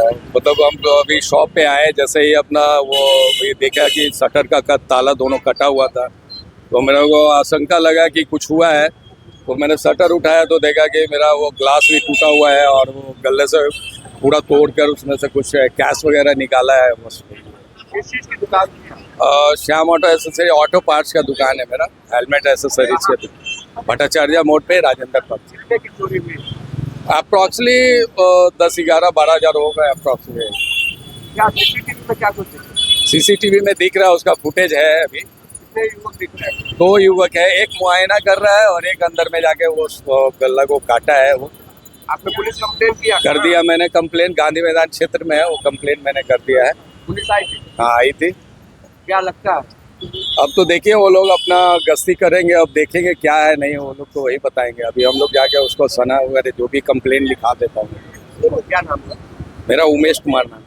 मतलब हम लोग अभी शॉप पे आए, जैसे ही अपना वो भी देखा कि शटर का ताला दोनों कटा हुआ था, तो मेरे को आशंका लगा कि कुछ हुआ है। तो मैंने शटर उठाया तो देखा कि मेरा वो ग्लास भी टूटा हुआ है और वो गले से पूरा तोड़ कर उसमें से कुछ कैश वगैरह निकाला है बस। किस चीज की दुकान थी? Shyam auto accessory auto parts का दुकान है मेरा, हेलमेट एसेसरीज के दुकान, भट्टाचार्य मोड़ पे राजेंद्र पथ। कितने की चोरी हुई? अप्रॉक्सली 10-11-12 हज़ार होगा अप्रॉक्सीमेट। क्या सीसीटीवी में क्या कुछ दिखा? सीसीटीवी में दिख रहा है, उसका फुटेज है अभी। कितने युवक दिख रहे हैं? 2 युवक है, एक मुआयना कर रहा है और एक अंदर में जाके वो गला को काटा है। वो आपने पुलिस कंप्लेन किया? कर दिया मैंने कंप्लेन, गांधी मैदान क्षेत्र में है वो कंप्लेन मैंने कर दिया है। पुलिस आई थी? हाँ आई थी। क्या लगता है? अब तो देखिए वो लोग अपना गश्ती करेंगे, अब देखेंगे क्या है नहीं, वो लोग तो वही बताएंगे। अभी हम लोग जाके उसको सना वगैरह जो भी कंप्लेन लिखा देता हूँ। क्या नाम है? मेरा उमेश कुमार नाम।